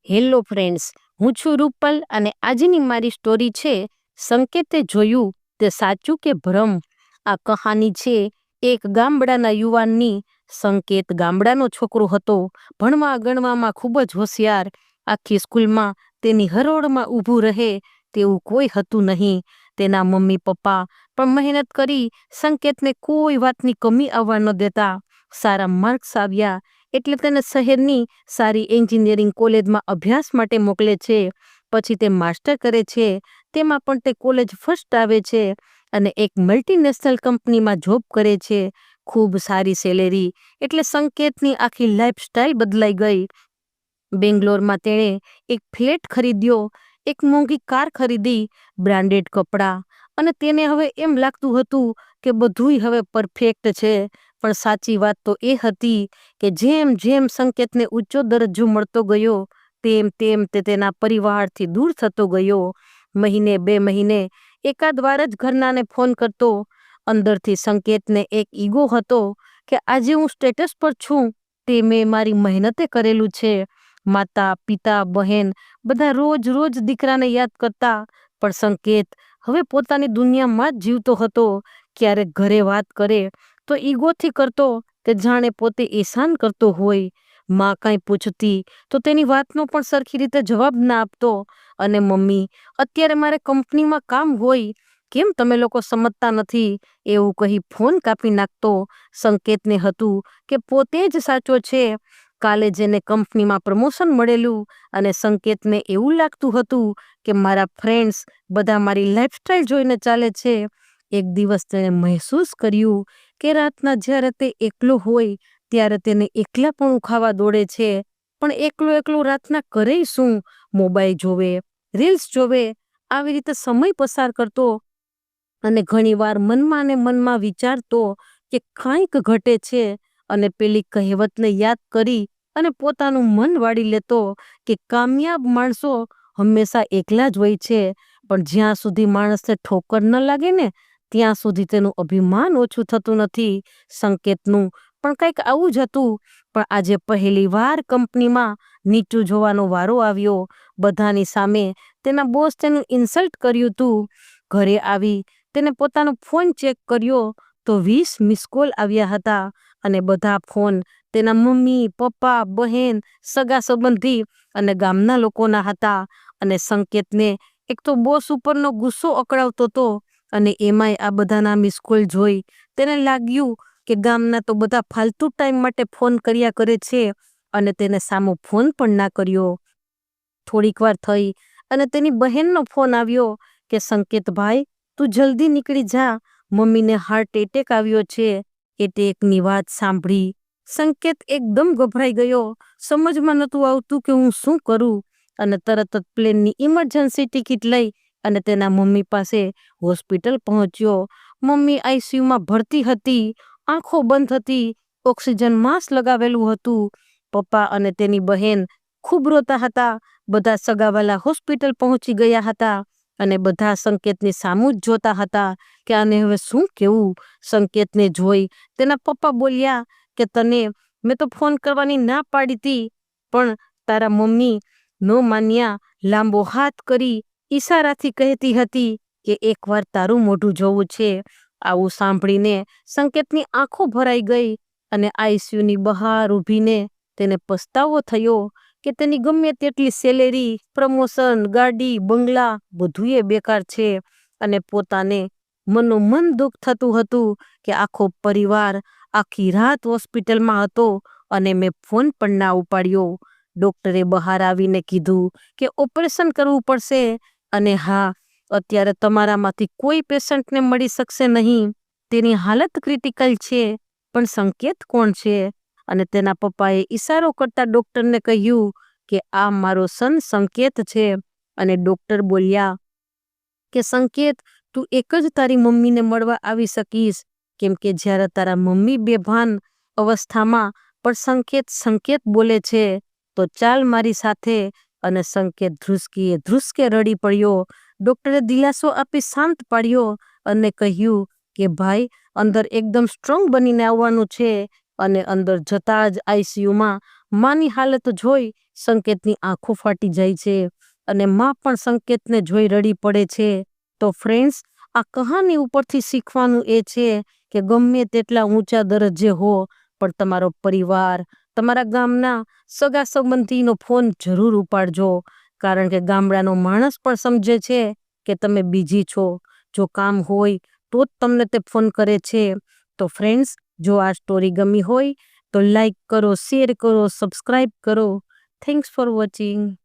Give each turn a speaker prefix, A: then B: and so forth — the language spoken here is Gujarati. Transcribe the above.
A: હેલો ફ્રેન્ડ્સ, હું છું રૂપલ અને આજની મારી સ્ટોરી છે સંકેતે જોયું તે સાચું કે ભ્રમ. આ કહાની છે એક ગામડાના યુવાનની. સંકેત ગામડાનો છોકરો હતો, ભણવા ગણવામાં ખૂબ જ હોશિયાર. આખી સ્કૂલમાં તેની હરોળમાં ઊભું રહે તેવું કોઈ હતું નહીં. તેના મમ્મી પપ્પા પણ મહેનત કરી સંકેતને કોઈ વાતની કમી આવવા ન દેતા. સારા માર્ક્સ આવ્યા એટલે તેને શહેરની સારી એન્જિનિયરિંગ કોલેજમાં અભ્યાસ માટે મોકલે છે. પછી તે માસ્ટર કરે છે, તેમાં પણ તે કોલેજ ફર્સ્ટ આવે છે અને એક મલ્ટીનેશનલ કંપનીમાં જોબ કરે છે. ખૂબ સારી સેલેરી એટલે સંકેતની આખી લાઈફસ્ટાઈલ બદલાઈ ગઈ. બેંગ્લોરમાં તેણે એક ફ્લેટ ખરીદ્યો, એક મોંઘી કાર ખરીદી, બ્રાન્ડેડ કપડાં, અને તેને હવે એમ લાગતું હતું કે બધુંય હવે પરફેક્ટ છે. પણ સાચી વાત તો એ હતી કે જેમ જેમ સંકેતને ઊંચો દરજ્જો મળતો ગયો તેમ તેમ તે તેના પરિવારથી દૂર થતો ગયો. મહિને 2 મહિને એકાદ વાર જ ઘરનાને ફોન કરતો. અંદરથી સંકેતને એક ઈગો હતો કે આજે હું સ્ટેટસ પર છું તે મેં મારી મહેનતે કરેલું છે. માતા પિતા બહેન બધા રોજ રોજ દીકરાને યાદ કરતા, પણ સંકેત હવે પોતાની દુનિયામાં જ જીવતો હતો. ક્યારેક ઘરે વાત કરે તો ઈગોથી કરતો કે જાણે પોતે એહસાન કરતો હોય. માં કાંઈ પૂછતી તો તેની વાતનો પણ સરખી રીતે જવાબ ના આપતો. અને મમ્મી, અત્યારે મારે કંપનીમાં કામ હોય, કેમ તમે લોકો સમજતા નથી, એવું કહી ફોન કાપી નાખતો. સંકેતને હતું કે પોતે જ સાચો છે. કાલે જેને કંપનીમાં પ્રમોશન મળેલું અને સંકેતને એવું લાગતું હતું કે મારા ફ્રેન્ડ્સ બધા મારી લાઈફસ્ટાઈલ જોઈને ચાલે છે. એક દિવસ તેણે મહેસૂસ કર્યું કે રાતના જ્યારે તે એકલો હોય ત્યારે તેને એકલાપણું ખાવા દોડે છે. પણ એકલો એકલો રાતના કરે શું? મોબાઈલ જોવે, રીલ્સ જોવે, આવી રીતે સમય પસાર કરતો. અને ઘણીવાર મનમાં ને મનમાં વિચારતો કે કાંઈક ઘટે છે. અને પેલી કહેવતને યાદ કરી અને પોતાનું મન વાળી લેતો કે કામયાબ માણસો હંમેશા એકલા જ હોય છે. પણ જ્યાં સુધી માણસને ઠોકર ન લાગે ને ત્યાં સુધી તેનું અભિમાન ઓછું થતું નથી. સંકેતનું પણ કંઈક આવું જ હતું. પણ આજે પહેલી વાર કંપનીમાં નીચું જોવાનો વારો આવ્યો. બધાની સામે તેના બોસ તેનું ઇન્સલ્ટ કર્યું હતું. ઘરે આવી તેને પોતાનો ફોન ચેક કર્યો તો 20 મિસ કોલ આવ્યા હતા. અને બધા ફોન તેના મમ્મી પપ્પા બહેન સગા સંબંધી અને ગામના લોકોના હતા. અને સંકેતને એક તો બોસ ઉપરનો ગુસ્સો અકળાવતો હતો અને એમાંય આ બધાના મિસ કોલ જોઈ તેને લાગ્યું કે ગામના તો બધા ફાલતુ ટાઈમ માટે ફોન કર્યા કરે છે અને તેને સામો ફોન પણ ના કર્યો. થોડીક વાર થઈ અને તેની બહેનનો ફોન આવ્યો કે સંકેતભાઈ, તું જલ્દી નીકળી જા, મમ્મીને હાર્ટ એટેક આવ્યો છે. એટેકની વાત સાંભળી સંકેત એકદમ ગભરાઈ ગયો. સમજમાં નહોતું આવતું કે હું શું કરું. અને તરત જ પ્લેનની ઇમરજન્સી ટિકિટ લઈ અને તેના મમ્મી પાસે હોસ્પિટલ પહોંચ્યો. મમ્મી આઈસીયુમાં ભરતી હતી, આંખો બંધ હતી, ઓક્સિજન માસ્ક લગાવેલું હતું. પપ્પા અને તેની બહેન ખૂબ રોતા હતા. બધા સગાવાલા હોસ્પિટલ પહોંચી ગયા હતા અને બધા સંકેતની સામું જ જોતા હતા કે આને હવે શું કહેવું. સંકેતને જોઈ તેના પપ્પા બોલ્યા કે તને મેં તો ફોન કરવાની ના પાડી હતી, પણ તારા મમ્મી ન માન્યા. લાંબો હાથ કરી ઈશારાથી કહેતી હતી કે એકવાર તારું મોઢું જોવું છે. આવું સાંભળીને સંકેતની આંખો ભરાઈ ગઈ અને આઈસીયુની બહાર ઊભીને તેને પસ્તાવો થયો કે તેની ગમે તેટલી સેલેરી, પ્રમોશન, ગાડી, બંગલા બધુંય બેકાર છે. અને પોતાને મનોમન દુઃખ થતું હતું કે આખો પરિવાર આખી રાત હોસ્પિટલમાં હતો અને મેં ફોન પણ ના ઉપાડ્યો. ડોક્ટરે બહાર આવીને કીધું કે ઓપરેશન કરવું પડશે અને હા, અત્યારે તમારામાંથી કોઈ પેશન્ટને મળી શકશે નહીં. તેની હાલત ક્રિટિકલ છે. પણ સંકેત કોણ છે? અને તેના પપ્પાએ ઈશારો કરતા ડોક્ટરને કહ્યું કે આ મારો સન સંકેત છે. અને ડોક્ટર બોલ્યા કે સંકેત, તું એક જ તારી મમ્મીને મળવા આવી શકીશ, કેમ કે જ્યારે તારા મમ્મી બેભાન અવસ્થામાં પણ સંકેત સંકેત બોલે છે. તો ચાલ મારી સાથે. અને સંકેત ધ્રુસકે રડી પડ્યો. ડોક્ટરે દિલાસો આપી શાંત પાડ્યો અને કહ્યું કે ભાઈ, અંદર એકદમ સ્ટ્રોંગ બનીને આવવાનું છે. અને અંદર જતા જ આઈસીયુમાં માની હાલત જોઈ સંકેતની આંખો ફાટી જાય છે અને માં પણ સંકેતને જોઈ રડી પડે છે. તો ફ્રેન્ડ્સ, આ કહાની ઉપરથી શીખવાનું એ છે કે ગમે તેટલા ઊંચા દરજ્જે હો પણ તમારો પરિવાર, તમારા ગામના સગા સંબંધીનો ફોન જરૂર ઉપાડજો, કારણ કે ગામડાનો માણસ પણ સમજે છે કે તમે બીજી છો. જો કામ હોય તો જ તમને તે ફોન કરે છે. તો ફ્રેન્ડ્સ, જો આ સ્ટોરી ગમી હોય તો લાઈક કરો, શેર કરો, સબસ્ક્રાઈબ કરો. Thanks for watching.